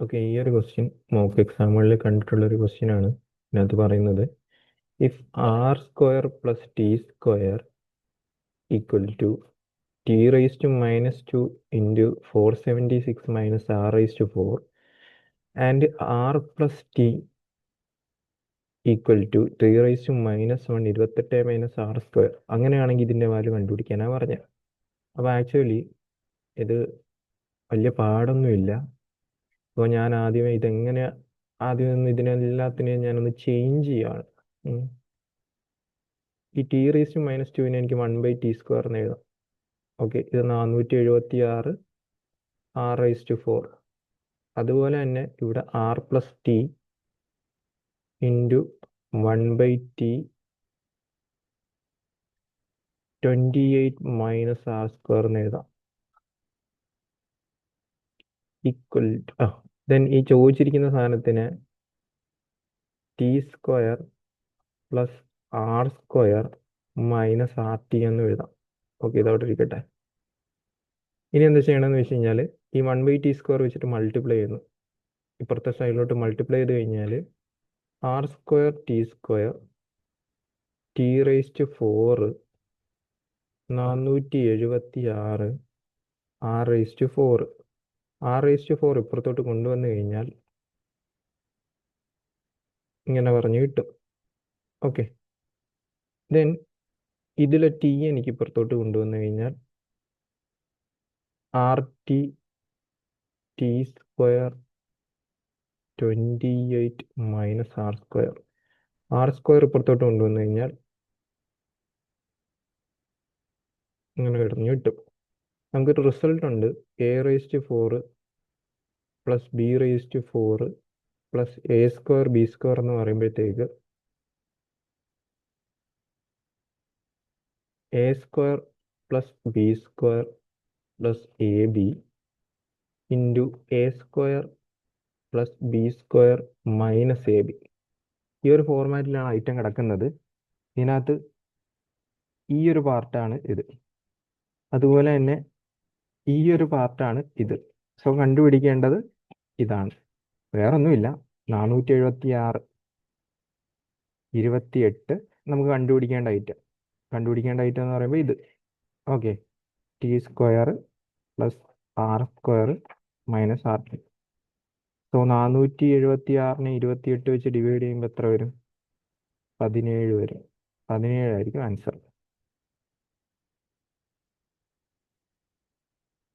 Okay, ഈ ഒരു question mock എക്സാമുകളിൽ കണ്ടിട്ടുള്ള ഒരു ക്വസ്റ്റ്യൻ ആണ്. ഇതിനകത്ത് പറയുന്നത് if r square plus t square equal to t raise to -2 into 476 minus r raise to 4 and r plus t equal to 3 raise to -1 28 minus R square. അങ്ങനെയാണെങ്കിൽ ഇതിൻ്റെ value കണ്ടുപിടിക്കാനാണ് പറഞ്ഞത്. അപ്പോൾ actually ഇത് വലിയ പാടൊന്നുമില്ല. അപ്പോൾ ഞാൻ ആദ്യമേ ഇതെങ്ങനെ ആദ്യം ഇതിനെല്ലാത്തിനെയും ഞാനൊന്ന് ചേഞ്ച് ചെയ്യാണ്. ഈ ടി റേസ് ടു -2 എനിക്ക് 1/t² എന്ന് എഴുതാം. ഓക്കെ, ഇത് 476 ആർ റൈസ് ടു 4. അതുപോലെ തന്നെ ഇവിടെ r plus t into 1/t 28 minus R square എന്ന് എഴുതാം. ഈക്വൽ ദെൻ ഈ ചോദിച്ചിരിക്കുന്ന സാധനത്തിന് t square plus R square minus R t എന്ന് എഴുതാം. ഓക്കെ, ഇതവിടെ ഇരിക്കട്ടെ. ഇനി എന്താ ചെയ്യണമെന്ന് വെച്ച് കഴിഞ്ഞാൽ ഈ 1/t² വെച്ചിട്ട് മൾട്ടിപ്ലൈ ചെയ്യുന്നു. ഇപ്പുറത്തെ സൈഡിലോട്ട് മൾട്ടിപ്ലൈ ചെയ്ത് കഴിഞ്ഞാൽ r square t square t raise to 4 476 r raise to 4. R raise to 4 ഇപ്പുറത്തോട്ട് കൊണ്ടുവന്നു കഴിഞ്ഞാൽ ഇങ്ങനെ പറഞ്ഞു കിട്ടും. ഓക്കെ, ദെൻ ഇതിലെ ടി എനിക്ക് ഇപ്പുറത്തോട്ട് കൊണ്ടുവന്നു കഴിഞ്ഞാൽ R T T square 28 minus R square. R square ഇപ്പുറത്തോട്ട് കൊണ്ടുവന്നു കഴിഞ്ഞാൽ ഇങ്ങനെ കിടന്നു കിട്ടും. നമുക്കൊരു റിസൾട്ട് ഉണ്ട്. A raise to 4 plus B raise to 4 plus A square B square എന്ന് പറയുമ്പോഴത്തേക്ക് A square plus B square plus A B into A square plus B square minus A B. ഈ ഒരു ഫോർമാറ്റിലാണ് ഐറ്റം കിടക്കുന്നത്. ഇതിനകത്ത് ഈ ഒരു പാർട്ടാണ് ഇത്, അതുപോലെ തന്നെ ഈ ഒരു പാർട്ടാണ് ഇത്. സോ കണ്ടുപിടിക്കേണ്ടത് ഇതാണ്, വേറൊന്നുമില്ല. 476 28 നമുക്ക് കണ്ടുപിടിക്കേണ്ട ഐറ്റം എന്ന് പറയുമ്പോൾ ഇത്. Okay, T square plus R square minus R T. So 476നെ 28 വെച്ച് ഡിവൈഡ് ചെയ്യുമ്പോൾ എത്ര വരും? 17 വരും. 17 ആയിരിക്കും ആൻസർ.